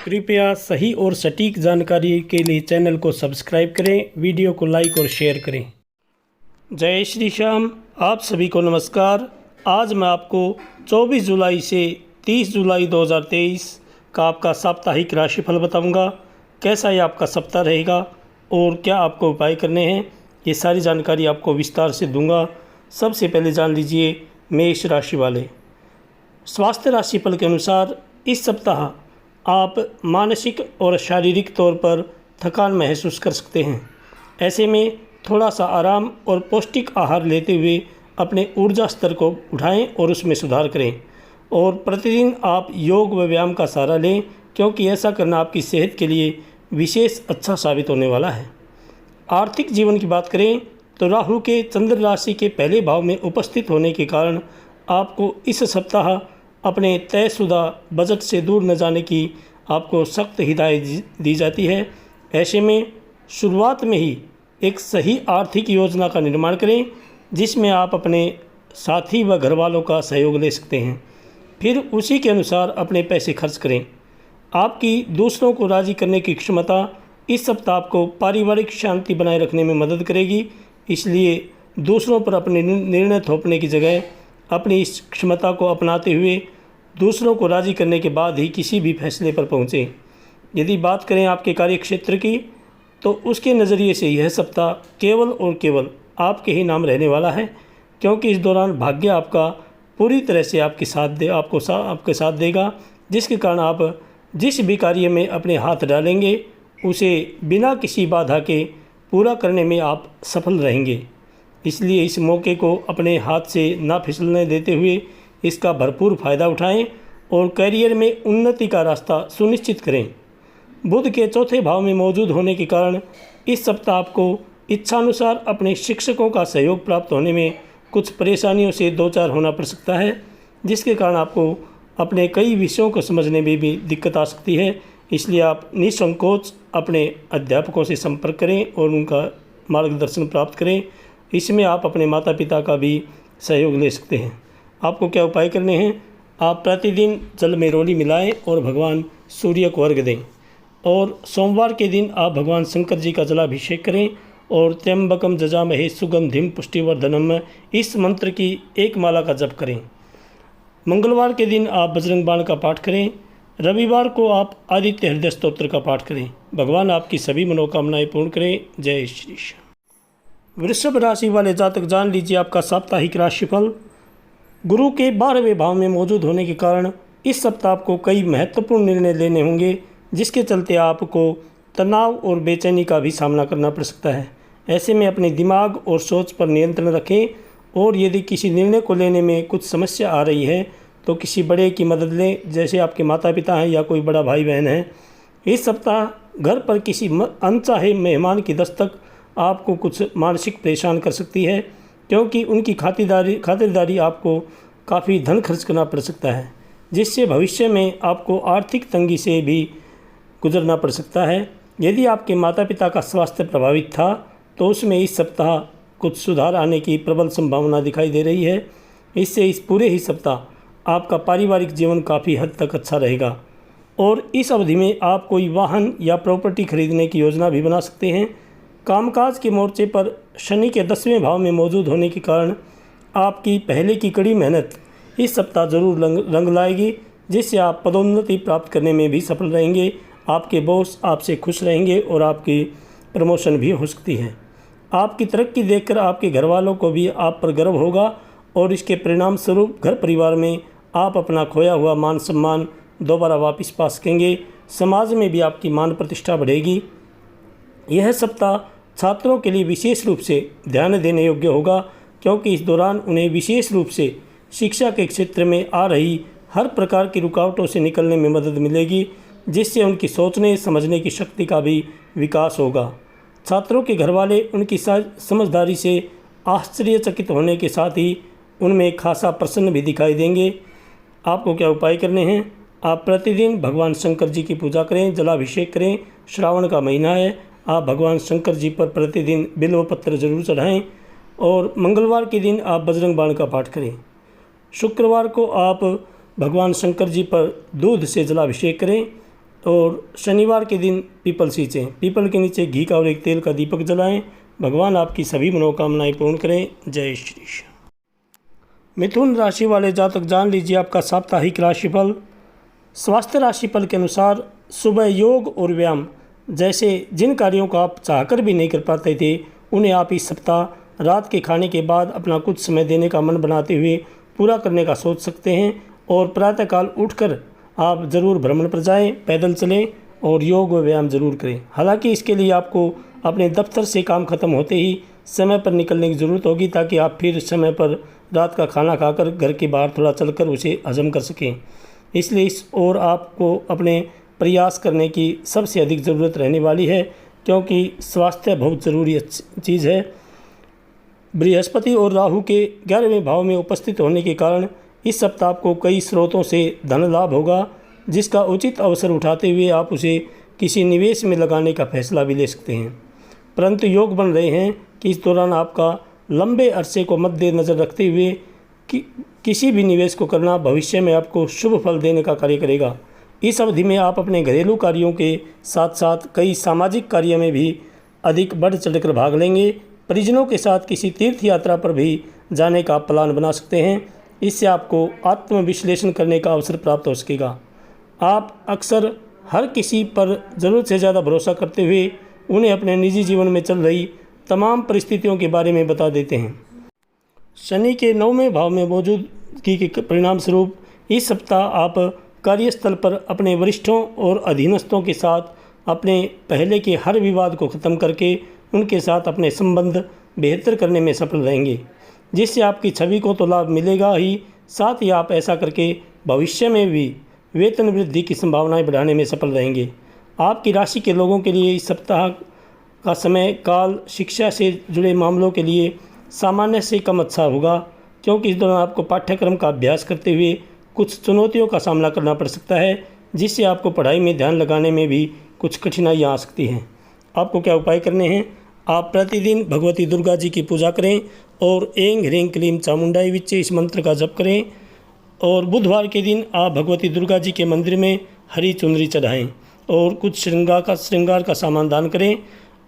कृपया सही और सटीक जानकारी के लिए चैनल को सब्सक्राइब करें, वीडियो को लाइक और शेयर करें। जय श्री श्याम। आप सभी को नमस्कार। आज मैं आपको 24 जुलाई से 30 जुलाई 2023 का आपका साप्ताहिक राशिफल बताऊंगा। कैसा ये आपका सप्ताह रहेगा और क्या आपको उपाय करने हैं, ये सारी जानकारी आपको विस्तार से दूंगा। सबसे पहले जान लीजिए मेष राशि वाले। स्वास्थ्य राशिफल के अनुसार इस सप्ताह आप मानसिक और शारीरिक तौर पर थकान महसूस कर सकते हैं। ऐसे में थोड़ा सा आराम और पौष्टिक आहार लेते हुए अपने ऊर्जा स्तर को उठाएं और उसमें सुधार करें। और प्रतिदिन आप योग व व्यायाम का सहारा लें, क्योंकि ऐसा करना आपकी सेहत के लिए विशेष अच्छा साबित होने वाला है। आर्थिक जीवन की बात करें तो राहु के चंद्र राशि के पहले भाव में उपस्थित होने के कारण आपको इस सप्ताह अपने तयशुदा बजट से दूर न जाने की आपको सख्त हिदायत दी जाती है। ऐसे में शुरुआत में ही एक सही आर्थिक योजना का निर्माण करें, जिसमें आप अपने साथी व घर वालों का सहयोग ले सकते हैं। फिर उसी के अनुसार अपने पैसे खर्च करें। आपकी दूसरों को राज़ी करने की क्षमता इस सप्ताह आपको पारिवारिक शांति बनाए रखने में मदद करेगी। इसलिए दूसरों पर अपने निर्णय थोपने की जगह अपनी इस क्षमता को अपनाते हुए दूसरों को राज़ी करने के बाद ही किसी भी फैसले पर पहुँचें। यदि बात करें आपके कार्यक्षेत्र की, तो उसके नज़रिए से यह सप्ताह केवल और केवल आपके ही नाम रहने वाला है, क्योंकि इस दौरान भाग्य आपका पूरी तरह से आपके साथ देगा, जिसके कारण आप जिस भी कार्य में अपने हाथ डालेंगे उसे बिना किसी बाधा के पूरा करने में आप सफल रहेंगे। इसलिए इस मौके को अपने हाथ से ना फिसलने देते हुए इसका भरपूर फ़ायदा उठाएं और करियर में उन्नति का रास्ता सुनिश्चित करें। बुध के चौथे भाव में मौजूद होने के कारण इस सप्ताह आपको इच्छानुसार अपने शिक्षकों का सहयोग प्राप्त होने में कुछ परेशानियों से दो चार होना पड़ सकता है, जिसके कारण आपको अपने कई विषयों को समझने में भी दिक्कत आ सकती है। इसलिए आप निसंकोच अपने अध्यापकों से संपर्क करें और उनका मार्गदर्शन प्राप्त करें। इसमें आप अपने माता पिता का भी सहयोग ले सकते हैं। आपको क्या उपाय करने हैं? आप प्रतिदिन जल में रोली मिलाएं और भगवान सूर्य को अर्घ्य दें। और सोमवार के दिन आप भगवान शंकर जी का जलाभिषेक करें और त्र्यंबकम जजामहे सुगंधिम पुष्टिवर्धनम इस मंत्र की एक माला का जप करें। मंगलवार के दिन आप बजरंग बाण का पाठ करें। रविवार को आप आदित्य हृदय स्तोत्र का पाठ करें। भगवान आपकी सभी मनोकामनाएं पूर्ण करें। जय श्री श्याम। वृषभ राशि वाले जातक जान लीजिए आपका साप्ताहिक राशिफल। गुरु के 12वें भाव में मौजूद होने के कारण इस सप्ताह आपको कई महत्वपूर्ण निर्णय लेने होंगे, जिसके चलते आपको तनाव और बेचैनी का भी सामना करना पड़ सकता है। ऐसे में अपने दिमाग और सोच पर नियंत्रण रखें और यदि किसी निर्णय को लेने में कुछ समस्या आ रही है तो किसी बड़े की मदद लें, जैसे आपके माता पिता हैं या कोई बड़ा भाई बहन है। इस सप्ताह घर पर किसी अनचाहे मेहमान की दस्तक आपको कुछ मानसिक परेशान कर सकती है, क्योंकि उनकी खातिरदारी आपको काफ़ी धन खर्च करना पड़ सकता है, जिससे भविष्य में आपको आर्थिक तंगी से भी गुजरना पड़ सकता है। यदि आपके माता पिता का स्वास्थ्य प्रभावित था तो उसमें इस सप्ताह कुछ सुधार आने की प्रबल संभावना दिखाई दे रही है। इससे इस पूरे ही सप्ताह आपका पारिवारिक जीवन काफ़ी हद तक अच्छा रहेगा और इस अवधि में आप कोई वाहन या प्रॉपर्टी खरीदने की योजना भी बना सकते हैं। कामकाज के मोर्चे पर शनि के 10वें भाव में मौजूद होने के कारण आपकी पहले की कड़ी मेहनत इस सप्ताह जरूर रंग लाएगी, जिससे आप पदोन्नति प्राप्त करने में भी सफल रहेंगे। आपके बॉस आपसे खुश रहेंगे और आपकी प्रमोशन भी हो सकती है। आपकी तरक्की देखकर आपके घर वालों को भी आप पर गर्व होगा और इसके परिणाम स्वरूप घर परिवार में आप अपना खोया हुआ मान सम्मान दोबारा वापस पा सकेंगे। समाज में भी आपकी मान प्रतिष्ठा बढ़ेगी। यह सप्ताह छात्रों के लिए विशेष रूप से ध्यान देने योग्य होगा, क्योंकि इस दौरान उन्हें विशेष रूप से शिक्षा के क्षेत्र में आ रही हर प्रकार की रुकावटों से निकलने में मदद मिलेगी, जिससे उनकी सोचने समझने की शक्ति का भी विकास होगा। छात्रों के घरवाले उनकी समझदारी से आश्चर्यचकित होने के साथ ही उनमें खासा प्रसन्न भी दिखाई देंगे। आपको क्या उपाय करने हैं? आप प्रतिदिन भगवान शंकर जी की पूजा करें, जलाभिषेक करें। श्रावण का महीना है, आप भगवान शंकर जी पर प्रतिदिन बिल्व पत्र जरूर चढ़ाएं और मंगलवार के दिन आप बजरंग बाण का पाठ करें। शुक्रवार को आप भगवान शंकर जी पर दूध से जलाभिषेक करें और शनिवार के दिन पीपल सींचें। पीपल के नीचे घी का और एक तेल का दीपक जलाएं। भगवान आपकी सभी मनोकामनाएं पूर्ण करें। जय श्री श्याम। मिथुन राशि वाले जातक जान लीजिए आपका साप्ताहिक राशिफल। स्वास्थ्य राशिफल के अनुसार सुबह योग और व्यायाम जैसे जिन कार्यों को आप चाहकर भी नहीं कर पाते थे, उन्हें आप इस सप्ताह रात के खाने के बाद अपना कुछ समय देने का मन बनाते हुए पूरा करने का सोच सकते हैं। और प्रातःकाल उठकर आप ज़रूर भ्रमण पर जाएं, पैदल चलें और योग व व्यायाम जरूर करें। हालांकि इसके लिए आपको अपने दफ्तर से काम खत्म होते ही समय पर निकलने की ज़रूरत होगी, ताकि आप फिर समय पर रात का खाना खाकर घर के बाहर थोड़ा चलकर उसे हजम कर सकें। इसलिए इस ओर आपको अपने प्रयास करने की सबसे अधिक ज़रूरत रहने वाली है, क्योंकि स्वास्थ्य बहुत ज़रूरी चीज़ है। बृहस्पति और राहु के 11वें भाव में उपस्थित होने के कारण इस सप्ताह आपको कई स्रोतों से धन लाभ होगा, जिसका उचित अवसर उठाते हुए आप उसे किसी निवेश में लगाने का फैसला भी ले सकते हैं। परंतु योग बन रहे हैं कि इस दौरान आपका लंबे अरसे को मद्देनज़र रखते हुए किसी भी निवेश को करना भविष्य में आपको शुभ फल देने का कार्य करेगा। इस अवधि में आप अपने घरेलू कार्यों के साथ साथ कई सामाजिक कार्यों में भी अधिक बढ़ चढ़कर भाग लेंगे। परिजनों के साथ किसी तीर्थ यात्रा पर भी जाने का प्लान बना सकते हैं। इससे आपको आत्मविश्लेषण करने का अवसर प्राप्त हो सकेगा। आप अक्सर हर किसी पर ज़रूरत से ज़्यादा भरोसा करते हुए उन्हें अपने निजी जीवन में चल रही तमाम परिस्थितियों के बारे में बता देते हैं। शनि के 9वें भाव में मौजूदगी के परिणाम स्वरूप इस सप्ताह आप कार्यस्थल पर अपने वरिष्ठों और अधीनस्थों के साथ अपने पहले के हर विवाद को ख़त्म करके उनके साथ अपने संबंध बेहतर करने में सफल रहेंगे, जिससे आपकी छवि को तो लाभ मिलेगा ही, साथ ही आप ऐसा करके भविष्य में भी वेतन वृद्धि की संभावनाएं बढ़ाने में सफल रहेंगे। आपकी राशि के लोगों के लिए इस सप्ताह का समय काल शिक्षा से जुड़े मामलों के लिए सामान्य से कम अच्छा होगा, क्योंकि इस दौरान आपको पाठ्यक्रम का अभ्यास करते हुए कुछ चुनौतियों का सामना करना पड़ सकता है, जिससे आपको पढ़ाई में ध्यान लगाने में भी कुछ कठिनाइयाँ आ सकती हैं। आपको क्या उपाय करने हैं? आप प्रतिदिन भगवती दुर्गा जी की पूजा करें और ऐं ह्रीं क्लीं चामुंडाई विच्चे इस मंत्र का जप करें। और बुधवार के दिन आप भगवती दुर्गा जी के मंदिर में हरी चुनरी चढ़ाएं और कुछ श्रृंगार का सामान दान करें।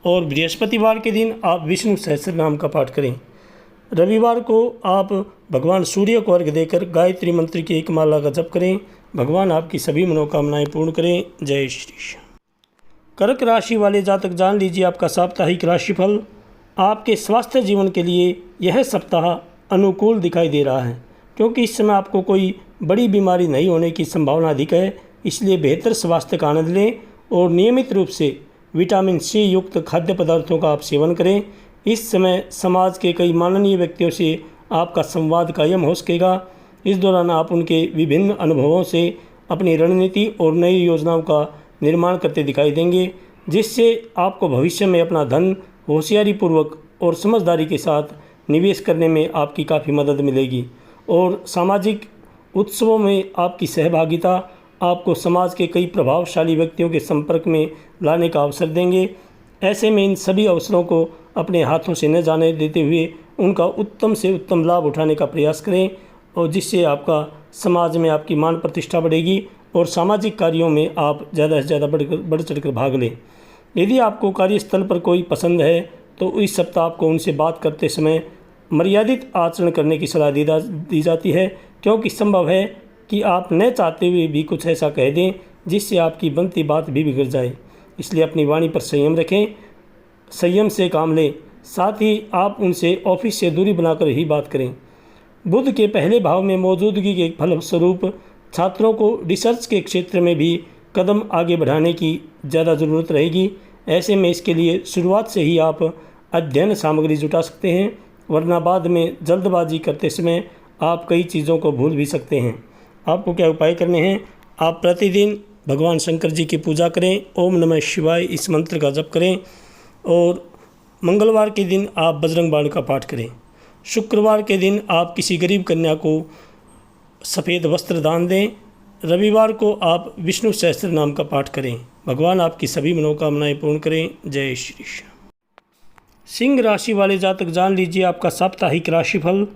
और बृहस्पतिवार के दिन आप विष्णु सहस्त्र नाम का पाठ करें। रविवार को आप भगवान सूर्य को अर्घ्य देकर गायत्री मंत्र की एक माला का जप करें। भगवान आपकी सभी मनोकामनाएं पूर्ण करें। जय श्री श्याम। कर्क राशि वाले जातक जान लीजिए आपका साप्ताहिक राशिफल। आपके स्वास्थ्य जीवन के लिए यह सप्ताह अनुकूल दिखाई दे रहा है, क्योंकि इस समय आपको कोई बड़ी बीमारी नहीं होने की संभावना अधिक है। इसलिए बेहतर स्वास्थ्य का आनंद लें और नियमित रूप से विटामिन सी युक्त खाद्य पदार्थों का आप सेवन करें। इस समय समाज के कई माननीय व्यक्तियों से आपका संवाद कायम हो सकेगा। इस दौरान आप उनके विभिन्न अनुभवों से अपनी रणनीति और नई योजनाओं का निर्माण करते दिखाई देंगे, जिससे आपको भविष्य में अपना धन होशियारी पूर्वक और समझदारी के साथ निवेश करने में आपकी काफ़ी मदद मिलेगी। और सामाजिक उत्सवों में आपकी सहभागिता आपको समाज के कई प्रभावशाली व्यक्तियों के संपर्क में लाने का अवसर देंगे। ऐसे में इन सभी अवसरों को अपने हाथों से न जाने देते हुए उनका उत्तम से उत्तम लाभ उठाने का प्रयास करें, और जिससे आपका समाज में आपकी मान प्रतिष्ठा बढ़ेगी और सामाजिक कार्यों में आप ज़्यादा से ज़्यादा बढ़ चढ़कर भाग लें। यदि आपको कार्यस्थल पर कोई पसंद है तो इस सप्ताह आपको उनसे बात करते समय मर्यादित आचरण करने की सलाह दी जाती है, क्योंकि संभव है कि आप न चाहते हुए भी कुछ ऐसा कह दें जिससे आपकी बनती बात भी बिगड़ जाए। इसलिए अपनी वाणी पर संयम रखें, संयम से काम लें। साथ ही आप उनसे ऑफिस से दूरी बनाकर ही बात करें। बुध के पहले भाव में मौजूदगी के फलस्वरूप छात्रों को रिसर्च के क्षेत्र में भी कदम आगे बढ़ाने की ज़्यादा ज़रूरत रहेगी। ऐसे में इसके लिए शुरुआत से ही आप अध्ययन सामग्री जुटा सकते हैं, वरना बाद में जल्दबाजी करते समय आप कई चीज़ों को भूल भी सकते हैं। आपको क्या उपाय करने हैं? आप प्रतिदिन भगवान शंकर जी की पूजा करें, ओम नमः शिवाय इस मंत्र का जप करें। और मंगलवार के दिन आप बजरंग बाण का पाठ करें। शुक्रवार के दिन आप किसी गरीब कन्या को सफ़ेद वस्त्र दान दें। रविवार को आप विष्णु सहस्त्र नाम का पाठ करें। भगवान आपकी सभी मनोकामनाएं पूर्ण करें। जय श्री श्याम। सिंह राशि वाले जातक जान लीजिए आपका साप्ताहिक राशिफल।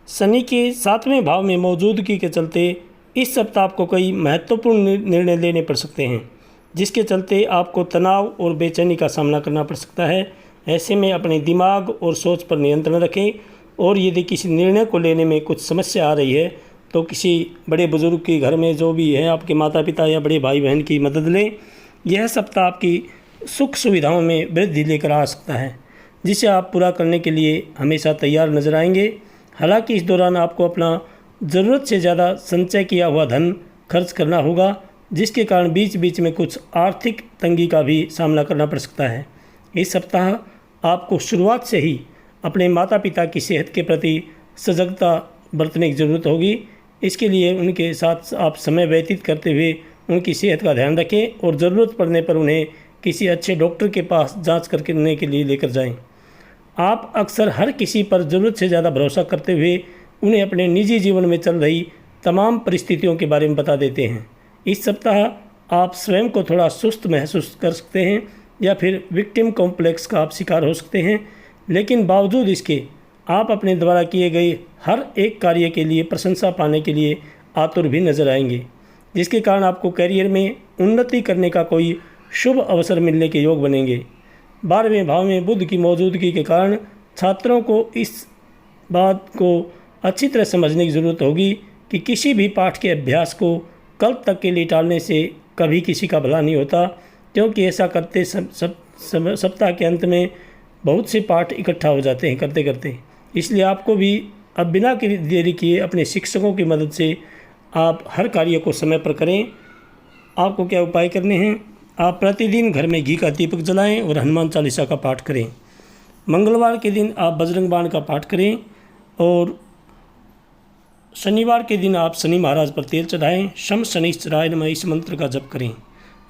शनि के 7वें भाव में मौजूदगी के चलते इस सप्ताह आपको कई महत्वपूर्ण निर्णय लेने पड़ सकते हैं, जिसके चलते आपको तनाव और बेचैनी का सामना करना पड़ सकता है। ऐसे में अपने दिमाग और सोच पर नियंत्रण रखें और यदि किसी निर्णय को लेने में कुछ समस्या आ रही है तो किसी बड़े बुजुर्ग के घर में जो भी है आपके माता पिता या बड़े भाई बहन की मदद लें। यह सप्ताह आपकी सुख सुविधाओं में वृद्धि लेकर आ सकता है, जिसे आप पूरा करने के लिए हमेशा तैयार नजर आएंगे। हालांकि इस दौरान आपको अपना ज़रूरत से ज़्यादा संचय किया हुआ धन खर्च करना होगा, जिसके कारण बीच बीच में कुछ आर्थिक तंगी का भी सामना करना पड़ सकता है। इस सप्ताह आपको शुरुआत से ही अपने माता पिता की सेहत के प्रति सजगता बरतने की ज़रूरत होगी। इसके लिए उनके साथ आप समय व्यतीत करते हुए उनकी सेहत का ध्यान रखें और ज़रूरत पड़ने पर उन्हें किसी अच्छे डॉक्टर के पास जांच करने के लिए लेकर जाएं। आप अक्सर हर किसी पर ज़रूरत से ज़्यादा भरोसा करते हुए उन्हें अपने निजी जीवन में चल रही तमाम परिस्थितियों के बारे में बता देते हैं। इस सप्ताह आप स्वयं को थोड़ा सुस्त महसूस कर सकते हैं या फिर विक्टिम कॉम्प्लेक्स का आप शिकार हो सकते हैं, लेकिन बावजूद इसके आप अपने द्वारा किए गए हर एक कार्य के लिए प्रशंसा पाने के लिए आतुर भी नजर आएंगे, जिसके कारण आपको करियर में उन्नति करने का कोई शुभ अवसर मिलने के योग बनेंगे। 12वें भाव में बुध की मौजूदगी के कारण छात्रों को इस बात को अच्छी तरह समझने की ज़रूरत होगी कि किसी भी पाठ के अभ्यास को कल तक के लिए टालने से कभी किसी का भला नहीं होता, क्योंकि ऐसा करते सप्ताह के अंत में बहुत से पाठ इकट्ठा हो जाते हैं करते करते। इसलिए आपको भी अब बिना देरी किए अपने शिक्षकों की मदद से आप हर कार्य को समय पर करें। आपको क्या उपाय करने हैं? आप प्रतिदिन घर में घी का दीपक जलाएं और हनुमान चालीसा का पाठ करें। मंगलवार के दिन आप बजरंग बाण का पाठ करें और शनिवार के दिन आप शनि महाराज पर तेल चढ़ाएं। शम शनिश्चराय नमः इस मंत्र का जप करें।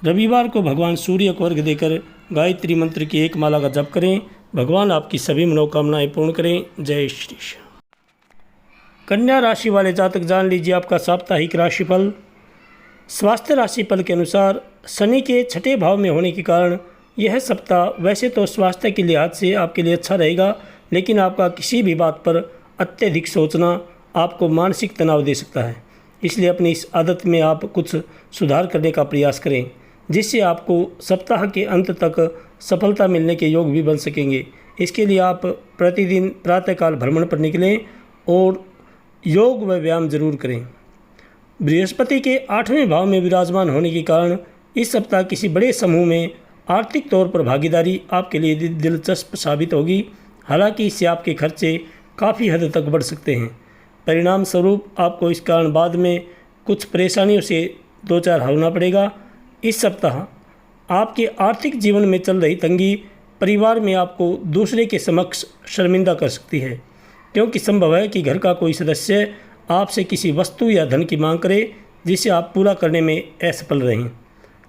रविवार को भगवान सूर्य को अर्घ्य देकर गायत्री मंत्र की एक माला का जप करें। भगवान आपकी सभी मनोकामनाएं पूर्ण करें। जय श्री श्याम। कन्या राशि वाले जातक जान लीजिए आपका साप्ताहिक राशिफल। स्वास्थ्य राशिफल के अनुसार शनि के छठे भाव में होने के कारण यह सप्ताह वैसे तो स्वास्थ्य के लिहाज से आपके लिए अच्छा रहेगा, लेकिन आपका किसी भी बात पर अत्यधिक सोचना आपको मानसिक तनाव दे सकता है। इसलिए अपनी इस आदत में आप कुछ सुधार करने का प्रयास करें, जिससे आपको सप्ताह के अंत तक सफलता मिलने के योग भी बन सकेंगे। इसके लिए आप प्रतिदिन प्रातःकाल भ्रमण पर निकलें और योग व व्यायाम जरूर करें। बृहस्पति के 8वें भाव में विराजमान होने के कारण इस सप्ताह किसी बड़े समूह में आर्थिक तौर पर भागीदारी आपके लिए दिलचस्प साबित होगी। हालांकि इससे आपके खर्चे काफ़ी हद तक बढ़ सकते हैं। परिणाम स्वरूप आपको इस कारण बाद में कुछ परेशानियों से दो चार होना पड़ेगा। इस सप्ताह आपके आर्थिक जीवन में चल रही तंगी परिवार में आपको दूसरे के समक्ष शर्मिंदा कर सकती है, क्योंकि संभव है कि घर का कोई सदस्य आपसे किसी वस्तु या धन की मांग करे जिसे आप पूरा करने में असफल रहें।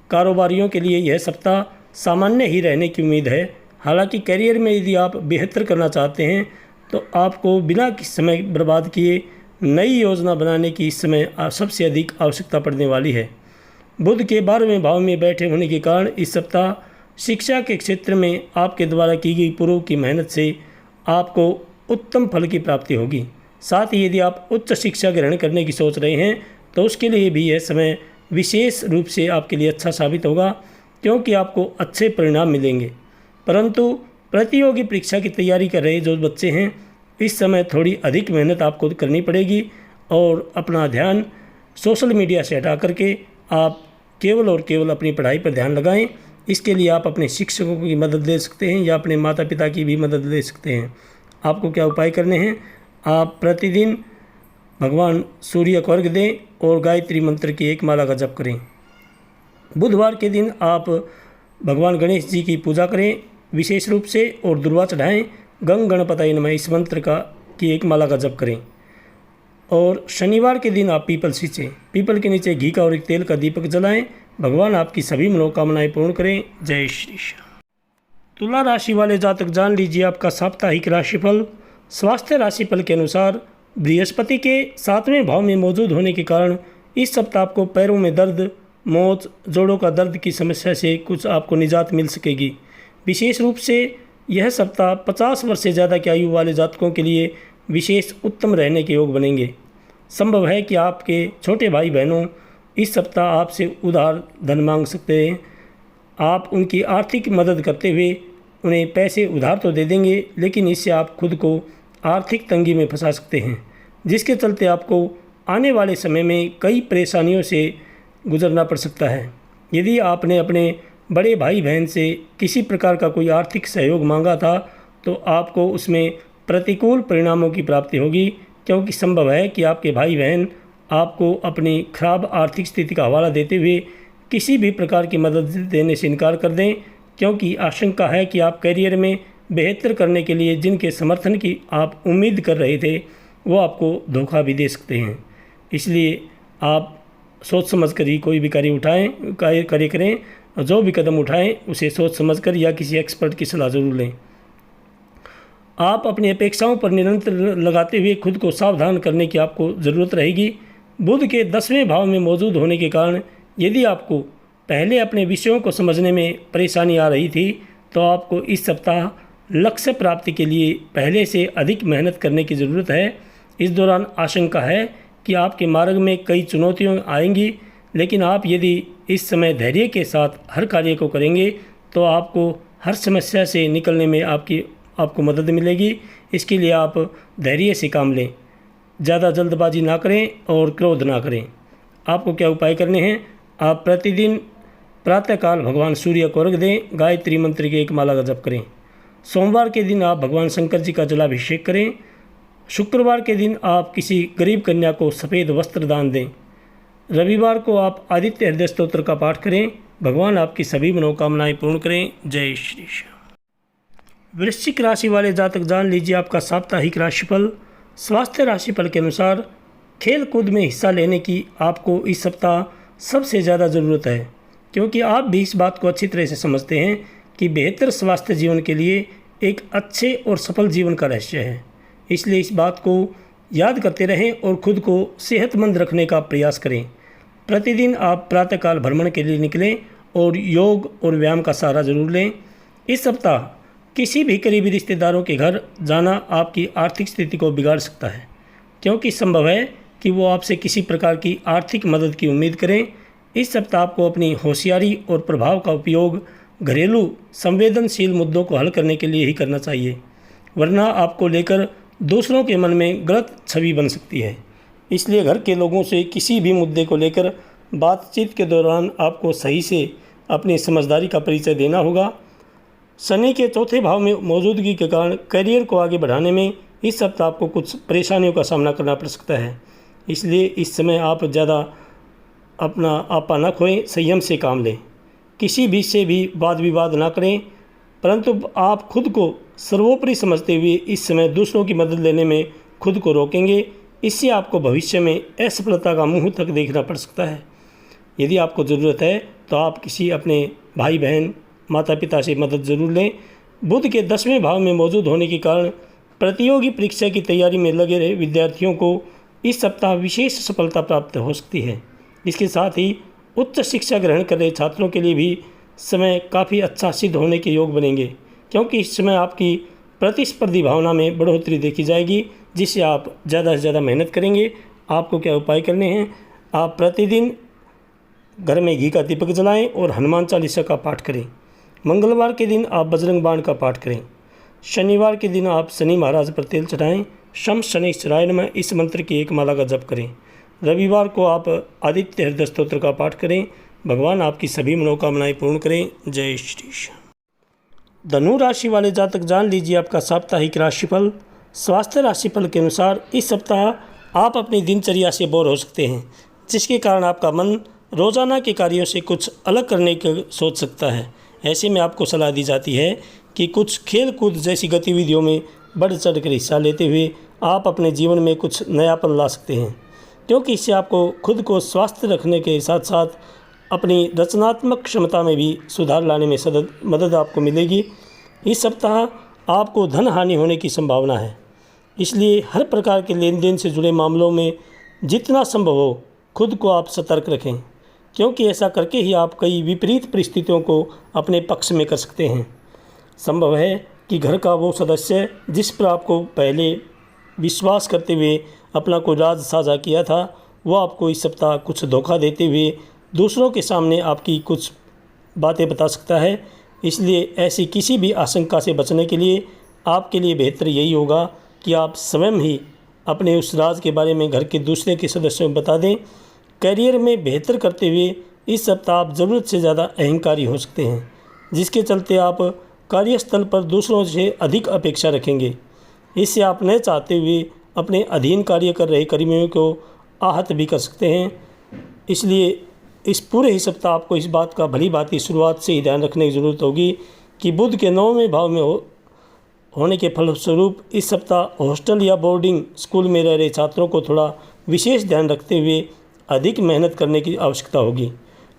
कारोबारियों के लिए यह सप्ताह सामान्य ही रहने की उम्मीद है। हालांकि करियर में यदि आप बेहतर करना चाहते हैं तो आपको बिना किसी समय बर्बाद किए नई योजना बनाने की इस समय सबसे अधिक आवश्यकता पड़ने वाली है। बुध के 12वें भाव में बैठे होने के कारण इस सप्ताह शिक्षा के क्षेत्र में आपके द्वारा की गई पूर्व की मेहनत से आपको उत्तम फल की प्राप्ति होगी। साथ ही यदि आप उच्च शिक्षा ग्रहण करने की सोच रहे हैं तो उसके लिए भी यह समय विशेष रूप से आपके लिए अच्छा साबित होगा, क्योंकि आपको अच्छे परिणाम मिलेंगे। परंतु प्रतियोगी परीक्षा की तैयारी कर रहे जो बच्चे हैं, इस समय थोड़ी अधिक मेहनत आपको करनी पड़ेगी और अपना ध्यान सोशल मीडिया से हटा करके आप केवल और केवल अपनी पढ़ाई पर ध्यान लगाएं। इसके लिए आप अपने शिक्षकों की मदद ले सकते हैं या अपने माता पिता की भी मदद ले सकते हैं। आपको क्या उपाय करने हैं? आप प्रतिदिन भगवान सूर्य को अर्घ्य दें और गायत्री मंत्र की एक माला का जप करें। बुधवार के दिन आप भगवान गणेश जी की पूजा करें विशेष रूप से और दुर्वा चढ़ाएं। गंग गणपतये नमः इस मंत्र की एक माला का जप करें। और शनिवार के दिन आप पीपल के नीचे घी का और एक तेल का दीपक जलाएं। भगवान आपकी सभी मनोकामनाएं पूर्ण करें। जय श्री श्याम। तुला राशि वाले जातक जान लीजिए आपका साप्ताहिक राशिफल। स्वास्थ्य राशिफल के अनुसार बृहस्पति के 7वें भाव में मौजूद होने के कारण इस सप्ताह आपको पैरों में दर्द, मोच, जोड़ों का दर्द की समस्या से कुछ आपको निजात मिल सकेगी। विशेष रूप से यह सप्ताह 50 वर्ष से ज़्यादा की आयु वाले जातकों के लिए विशेष उत्तम रहने के योग बनेंगे। संभव है कि आपके छोटे भाई बहनों इस सप्ताह आपसे उधार धन मांग सकते हैं, आप उनकी आर्थिक मदद करते हुए उन्हें पैसे उधार तो दे देंगे, लेकिन इससे आप खुद को आर्थिक तंगी में फंसा सकते हैं, जिसके चलते आपको आने वाले समय में कई परेशानियों से गुजरना पड़ सकता है। यदि आपने अपने बड़े भाई बहन से किसी प्रकार का कोई आर्थिक सहयोग मांगा था तो आपको उसमें प्रतिकूल परिणामों की प्राप्ति होगी, क्योंकि संभव है कि आपके भाई बहन आपको अपनी खराब आर्थिक स्थिति का हवाला देते हुए किसी भी प्रकार की मदद देने से इनकार कर दें, क्योंकि आशंका है कि आप करियर में बेहतर करने के लिए जिनके समर्थन की आप उम्मीद कर रहे थे वो आपको धोखा भी दे सकते हैं। इसलिए आप सोच समझ कर ही कोई भी कार्य करें, और जो भी कदम उठाएं उसे सोच समझ कर या किसी एक्सपर्ट की सलाह ज़रूर लें। आप अपनी अपेक्षाओं पर निरंतर लगाते हुए खुद को सावधान करने की आपको ज़रूरत रहेगी। बुध के 10वें भाव में मौजूद होने के कारण यदि आपको पहले अपने विषयों को समझने में परेशानी आ रही थी तो आपको इस सप्ताह लक्ष्य प्राप्ति के लिए पहले से अधिक मेहनत करने की ज़रूरत है। इस दौरान आशंका है कि आपके मार्ग में कई चुनौतियाँ आएंगी, लेकिन आप यदि इस समय धैर्य के साथ हर कार्य को करेंगे तो आपको हर समस्या से निकलने में आपको मदद मिलेगी। इसके लिए आप धैर्य से काम लें, ज़्यादा जल्दबाजी ना करें और क्रोध ना करें। आपको क्या उपाय करने हैं? आप प्रतिदिन प्रातःकाल भगवान सूर्य को अर्घ दें, गायत्री मंत्र की एक माला का जप करें। सोमवार के दिन आप भगवान शंकर जी का जलाभिषेक करें। शुक्रवार के दिन आप किसी गरीब कन्या को सफ़ेद वस्त्र दान दें। रविवार को आप आदित्य हृदय स्तोत्र का पाठ करें। भगवान आपकी सभी मनोकामनाएं पूर्ण करें। जय श्री श्याम। वृश्चिक राशि वाले जातक जान लीजिए आपका साप्ताहिक राशिफल। स्वास्थ्य राशिफल के अनुसार खेल कूद में हिस्सा लेने की आपको इस सप्ताह सबसे ज़्यादा ज़रूरत है, क्योंकि आप भी इस बात को अच्छी तरह से समझते हैं कि बेहतर स्वास्थ्य जीवन के लिए एक अच्छे और सफल जीवन का रहस्य है। इसलिए इस बात को याद करते रहें और खुद को सेहतमंद रखने का प्रयास करें। प्रतिदिन आप प्रातःकाल भ्रमण के लिए निकलें और योग और व्यायाम का सहारा जरूर लें। इस सप्ताह किसी भी करीबी रिश्तेदारों के घर जाना आपकी आर्थिक स्थिति को बिगाड़ सकता है, क्योंकि संभव है कि वो आपसे किसी प्रकार की आर्थिक मदद की उम्मीद करें। इस सप्ताह आपको अपनी होशियारी और प्रभाव का उपयोग घरेलू संवेदनशील मुद्दों को हल करने के लिए ही करना चाहिए, वरना आपको लेकर दूसरों के मन में गलत छवि बन सकती है। इसलिए घर के लोगों से किसी भी मुद्दे को लेकर बातचीत के दौरान आपको सही से अपनी समझदारी का परिचय देना होगा। शनि के चौथे भाव में मौजूदगी के कारण करियर को आगे बढ़ाने में इस सप्ताह आपको कुछ परेशानियों का सामना करना पड़ सकता है। इसलिए इस समय आप ज़्यादा अपना आपा न खोएं, संयम से काम लें। किसी भी से भी वाद विवाद ना करें, परंतु आप खुद को सर्वोपरि समझते हुए इस समय दूसरों की मदद लेने में खुद को रोकेंगे। इससे आपको भविष्य में असफलता का मुंह तक देखना पड़ सकता है। यदि आपको ज़रूरत है तो आप किसी अपने भाई बहन माता पिता से मदद ज़रूर लें। बुध के 10वें भाव में मौजूद होने के कारण प्रतियोगी परीक्षा की तैयारी में लगे रहे विद्यार्थियों को इस सप्ताह विशेष सफलता प्राप्त हो सकती है। इसके साथ ही उच्च शिक्षा ग्रहण कर रहे छात्रों के लिए भी समय काफ़ी अच्छा सिद्ध होने के योग बनेंगे, क्योंकि इस समय आपकी प्रतिस्पर्धी भावना में बढ़ोतरी देखी जाएगी, जिससे आप ज़्यादा से ज़्यादा मेहनत करेंगे। आपको क्या उपाय करने हैं? आप प्रतिदिन घर में घी का दीपक जलाएं और हनुमान चालीसा का पाठ करें। मंगलवार के दिन आप बजरंग बाण का पाठ करें। शनिवार के दिन आप शनि महाराज पर तेल चढ़ाएं। शम शनिश्चराय नमः इस मंत्र की एक माला का जप करें। रविवार को आप आदित्य हृदय स्तोत्र का पाठ करें। भगवान आपकी सभी मनोकामनाएं पूर्ण करें। जय श्री श्याम। धनु राशि वाले जातक जान लीजिए आपका साप्ताहिक राशिफल। स्वास्थ्य राशिफल के अनुसार इस सप्ताह आप अपनी दिनचर्या से बोर हो सकते हैं, जिसके कारण आपका मन रोज़ाना के कार्यों से कुछ अलग करने की सोच सकता है। ऐसे में आपको सलाह दी जाती है कि कुछ खेल कूद जैसी गतिविधियों में बढ़ चढ़ कर हिस्सा लेते हुए आप अपने जीवन में कुछ नयापन ला सकते हैं, क्योंकि इससे आपको खुद को स्वस्थ रखने के साथ साथ अपनी रचनात्मक क्षमता में भी सुधार लाने में मदद आपको मिलेगी। इस सप्ताह आपको धन हानि होने की संभावना है, इसलिए हर प्रकार के लेन देन से जुड़े मामलों में जितना संभव हो खुद को आप सतर्क रखें, क्योंकि ऐसा करके ही आप कई विपरीत परिस्थितियों को अपने पक्ष में कर सकते हैं। संभव है कि घर का वो सदस्य जिस पर आपको पहले विश्वास करते हुए अपना कोई राज साझा किया था, वो आपको इस सप्ताह कुछ धोखा देते हुए दूसरों के सामने आपकी कुछ बातें बता सकता है। इसलिए ऐसी किसी भी आशंका से बचने के लिए आपके लिए बेहतर यही होगा कि आप स्वयं ही अपने उस राज के बारे में घर के दूसरे के सदस्यों को बता दें। करियर में बेहतर करते हुए इस सप्ताह आप ज़रूरत से ज़्यादा अहंकारी हो सकते हैं, जिसके चलते आप कार्यस्थल पर दूसरों से अधिक अपेक्षा रखेंगे। इससे आप न चाहते हुए अपने अधीन कार्य कर रहे कर्मियों को आहत भी कर सकते हैं। इसलिए इस पूरे ही सप्ताह आपको इस बात का भली भांति शुरुआत से ही ध्यान रखने की ज़रूरत होगी कि बुध के 9वें भाव में होने के फलस्वरूप इस सप्ताह हॉस्टल या बोर्डिंग स्कूल में रह रहे छात्रों को थोड़ा विशेष ध्यान रखते हुए अधिक मेहनत करने की आवश्यकता होगी,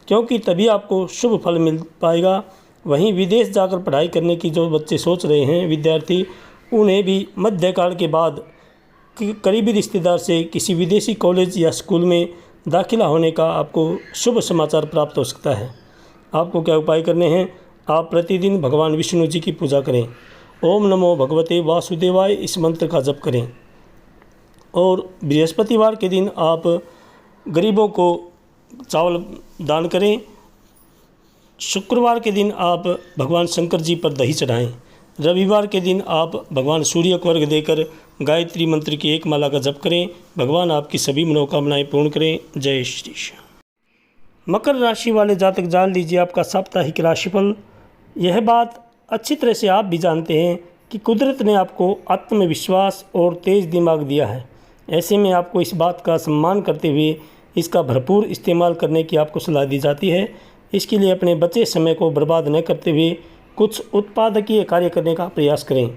क्योंकि तभी आपको शुभ फल मिल पाएगा। वहीं विदेश जाकर पढ़ाई करने की जो बच्चे सोच रहे हैं विद्यार्थी, उन्हें भी मध्यकाल के बाद करीबी रिश्तेदार से किसी विदेशी कॉलेज या स्कूल में दाखिला होने का आपको शुभ समाचार प्राप्त हो सकता है। आपको क्या उपाय करने हैं? आप प्रतिदिन भगवान विष्णु जी की पूजा करें। ओम नमो भगवते वासुदेवाय इस मंत्र का जप करें। और बृहस्पतिवार के दिन आप गरीबों को चावल दान करें। शुक्रवार के दिन आप भगवान शंकर जी पर दही चढ़ाएं। रविवार के दिन आप भगवान सूर्य को अर्घ्य देकर गायत्री मंत्र की एक माला का जप करें। भगवान आपकी सभी मनोकामनाएं पूर्ण करें। जय श्री श्याम। मकर राशि वाले जातक जान लीजिए आपका साप्ताहिक राशिफल। यह बात अच्छी तरह से आप भी जानते हैं कि कुदरत ने आपको आत्मविश्वास और तेज दिमाग दिया है। ऐसे में आपको इस बात का सम्मान करते हुए इसका भरपूर इस्तेमाल करने की आपको सलाह दी जाती है। इसके लिए अपने बचे समय को बर्बाद न करते हुए कुछ उत्पादकीय कार्य करने का प्रयास करें।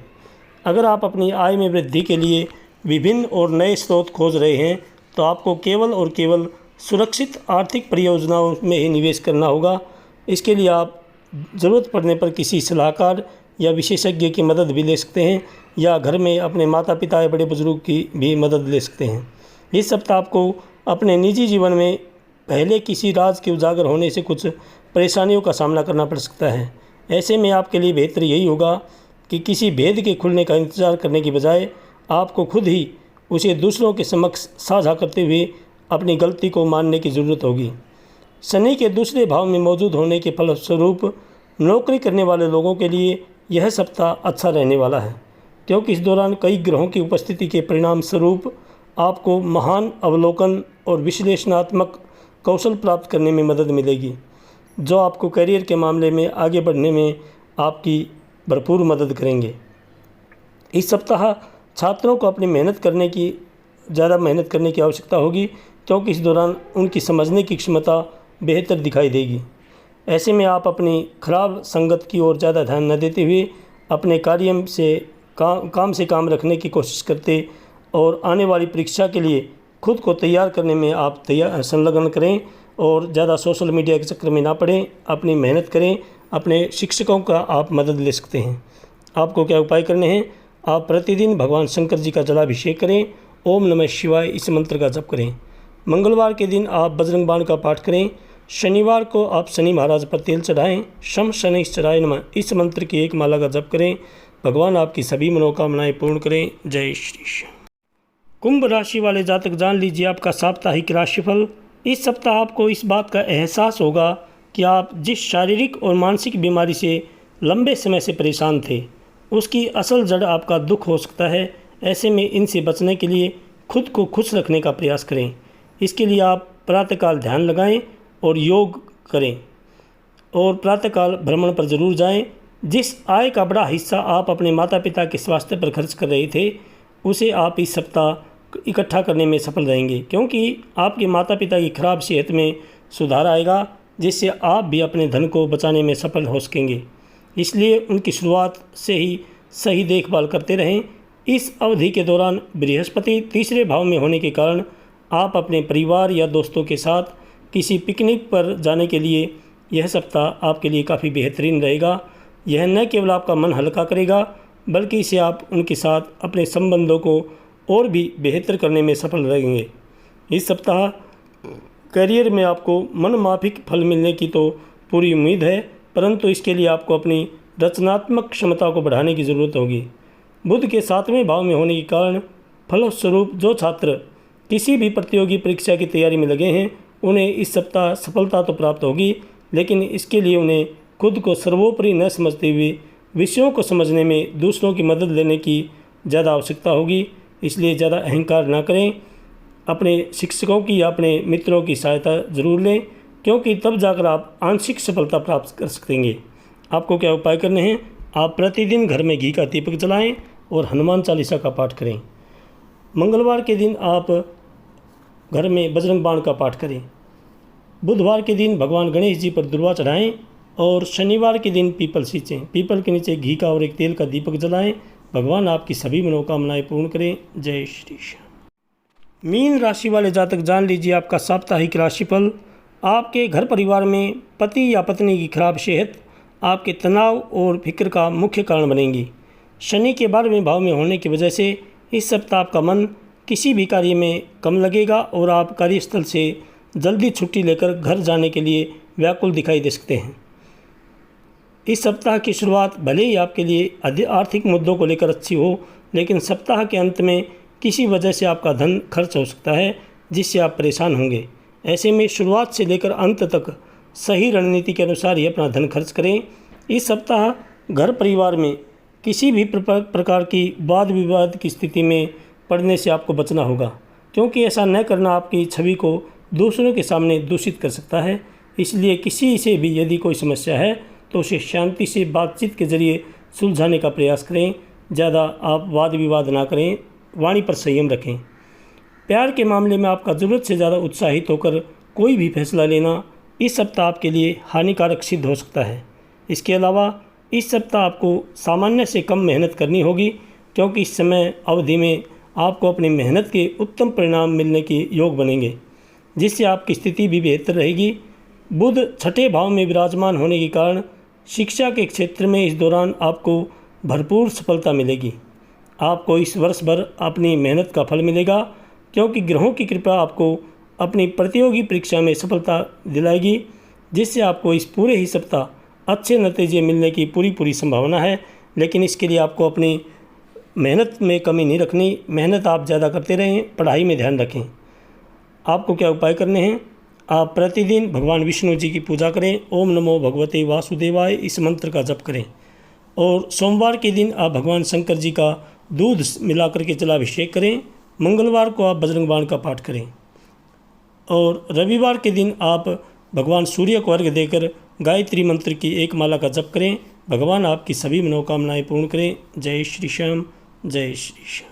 अगर आप अपनी आय में वृद्धि के लिए विभिन्न और नए स्रोत खोज रहे हैं तो आपको केवल और केवल सुरक्षित आर्थिक परियोजनाओं में ही निवेश करना होगा। इसके लिए आप ज़रूरत पड़ने पर किसी सलाहकार या विशेषज्ञ की मदद भी ले सकते हैं, या घर में अपने माता पिता या बड़े बुजुर्ग की भी मदद ले सकते हैं। इस सप्ताह आपको अपने निजी जीवन में पहले किसी राज के उजागर होने से कुछ परेशानियों का सामना करना पड़ सकता है। ऐसे में आपके लिए बेहतर यही होगा कि किसी भेद के खुलने का इंतज़ार करने की बजाय आपको खुद ही उसे दूसरों के समक्ष साझा करते हुए अपनी गलती को मानने की ज़रूरत होगी। शनि के दूसरे भाव में मौजूद होने के फलस्वरूप नौकरी करने वाले लोगों के लिए यह सप्ताह अच्छा रहने वाला है, क्योंकि इस दौरान कई ग्रहों की उपस्थिति के परिणाम स्वरूप आपको महान अवलोकन और विश्लेषणात्मक कौशल प्राप्त करने में मदद मिलेगी, जो आपको करियर के मामले में आगे बढ़ने में आपकी भरपूर मदद करेंगे। इस सप्ताह छात्रों को अपनी ज़्यादा मेहनत करने की आवश्यकता होगी, क्योंकि इस दौरान उनकी समझने की क्षमता बेहतर दिखाई देगी। ऐसे में आप अपनी खराब संगत की ओर ज़्यादा ध्यान न देते हुए अपने काम से काम रखने की कोशिश करते और आने वाली परीक्षा के लिए खुद को तैयार करने में आप संलग्न करें और ज़्यादा सोशल मीडिया के चक्कर में ना पड़ें। अपनी मेहनत करें। अपने शिक्षकों का आप मदद ले सकते हैं। आपको क्या उपाय करने हैं? आप प्रतिदिन भगवान शंकर जी का जलाभिषेक करें। ओम नमः शिवाय इस मंत्र का जप करें। मंगलवार के दिन आप बजरंग बाण का पाठ करें। शनिवार को आप शनि महाराज पर तेल चढ़ाएं। शम शनैश्चराय नमः इस मंत्र की एक माला का जप करें। भगवान आपकी सभी मनोकामनाएं पूर्ण करें। जय श्री श्याम। कुंभ राशि वाले जातक जान लीजिए आपका साप्ताहिक राशिफल। इस सप्ताह आपको इस बात का एहसास होगा कि आप जिस शारीरिक और मानसिक बीमारी से लंबे समय से परेशान थे, उसकी असल जड़ आपका दुख हो सकता है। ऐसे में इनसे बचने के लिए खुद को खुश रखने का प्रयास करें। इसके लिए आप प्रातःकाल ध्यान लगाएं और योग करें और प्रातःकाल भ्रमण पर जरूर जाएं। जिस आय का बड़ा हिस्सा आप अपने माता पिता के स्वास्थ्य पर खर्च कर रहे थे, उसे आप इस सप्ताह इकट्ठा करने में सफल रहेंगे, क्योंकि आपके माता पिता की खराब सेहत में सुधार आएगा, जिससे आप भी अपने धन को बचाने में सफल हो सकेंगे। इसलिए उनकी शुरुआत से ही सही देखभाल करते रहें। इस अवधि के दौरान बृहस्पति तीसरे भाव में होने के कारण आप अपने परिवार या दोस्तों के साथ किसी पिकनिक पर जाने के लिए यह सप्ताह आपके लिए काफ़ी बेहतरीन रहेगा। यह न केवल आपका मन हल्का करेगा, बल्कि इसे आप उनके साथ अपने संबंधों को और भी बेहतर करने में सफल रहेंगे। इस सप्ताह करियर में आपको मनमाफिक फल मिलने की तो पूरी उम्मीद है, परंतु इसके लिए आपको अपनी रचनात्मक क्षमता को बढ़ाने की ज़रूरत होगी। बुध के 7वें भाव में होने के कारण फलस्वरूप जो छात्र किसी भी प्रतियोगी परीक्षा की तैयारी में लगे हैं, उन्हें इस सप्ताह सफलता तो प्राप्त होगी, लेकिन इसके लिए उन्हें खुद को सर्वोपरि न समझते हुए विषयों को समझने में दूसरों की मदद लेने की ज़्यादा आवश्यकता होगी। इसलिए ज़्यादा अहंकार ना करें, अपने शिक्षकों की या अपने मित्रों की सहायता ज़रूर लें, क्योंकि तब जाकर आप आंशिक सफलता प्राप्त कर सकेंगे। आपको क्या उपाय करने हैं? आप प्रतिदिन घर में घी का दीपक जलाएं और हनुमान चालीसा का पाठ करें। मंगलवार के दिन आप घर में बजरंग बाण का पाठ करें। बुधवार के दिन भगवान गणेश जी पर दुर्वा चढ़ाएं और शनिवार के दिन पीपल सींचें। पीपल के नीचे घी का और एक तेल का दीपक जलाएं। भगवान आपकी सभी मनोकामनाएं पूर्ण करें। जय श्री श्याम। मीन राशि वाले जातक जान लीजिए आपका साप्ताहिक राशिफल। आपके घर परिवार में पति या पत्नी की खराब सेहत आपके तनाव और फिक्र का मुख्य कारण बनेंगी। शनि के 12वें भाव में होने की वजह से इस सप्ताह आपका मन किसी भी कार्य में कम लगेगा और आप कार्यस्थल से जल्दी छुट्टी लेकर घर जाने के लिए व्याकुल दिखाई दे सकते हैं। इस सप्ताह की शुरुआत भले ही आपके लिए आर्थिक मुद्दों को लेकर अच्छी हो, लेकिन सप्ताह के अंत में किसी वजह से आपका धन खर्च हो सकता है जिससे आप परेशान होंगे। ऐसे में शुरुआत से लेकर अंत तक सही रणनीति के अनुसार ही अपना धन खर्च करें। इस सप्ताह घर परिवार में किसी भी प्रकार की वाद विवाद की स्थिति में पड़ने से आपको बचना होगा, क्योंकि ऐसा न करना आपकी छवि को दूसरों के सामने दूषित कर सकता है। इसलिए किसी से भी यदि कोई समस्या है तो उसे शांति से बातचीत के जरिए सुलझाने का प्रयास करें। ज़्यादा आप वाद विवाद ना करें, वाणी पर संयम रखें। प्यार के मामले में आपका ज़रूरत से ज़्यादा उत्साहित होकर कोई भी फैसला लेना इस सप्ताह आपके लिए हानिकारक सिद्ध हो सकता है। इसके अलावा इस सप्ताह आपको सामान्य से कम मेहनत करनी होगी, क्योंकि इस समय अवधि में आपको अपनी मेहनत के उत्तम परिणाम मिलने के योग बनेंगे, जिससे आपकी स्थिति भी बेहतर रहेगी। बुध 6ठे भाव में विराजमान होने के कारण शिक्षा के क्षेत्र में इस दौरान आपको भरपूर सफलता मिलेगी। आपको इस वर्ष भर अपनी मेहनत का फल मिलेगा, क्योंकि ग्रहों की कृपा आपको अपनी प्रतियोगी परीक्षा में सफलता दिलाएगी, जिससे आपको इस पूरे ही सप्ताह अच्छे नतीजे मिलने की पूरी संभावना है। लेकिन इसके लिए आपको अपनी मेहनत में कमी नहीं रखनी। मेहनत आप ज़्यादा करते रहें, पढ़ाई में ध्यान रखें। आपको क्या उपाय करने हैं? आप प्रतिदिन भगवान विष्णु जी की पूजा करें। ओम नमो भगवते वासुदेवाय इस मंत्र का जप करें। और सोमवार के दिन आप भगवान शंकर जी का दूध मिलाकर के जलाभिषेक करें। मंगलवार को आप बजरंग बाण का पाठ करें और रविवार के दिन आप भगवान सूर्य को अर्घ्य देकर गायत्री मंत्र की एक माला का जप करें। भगवान आपकी सभी मनोकामनाएं पूर्ण करें। जय श्री श्याम। जय श्री श्याम।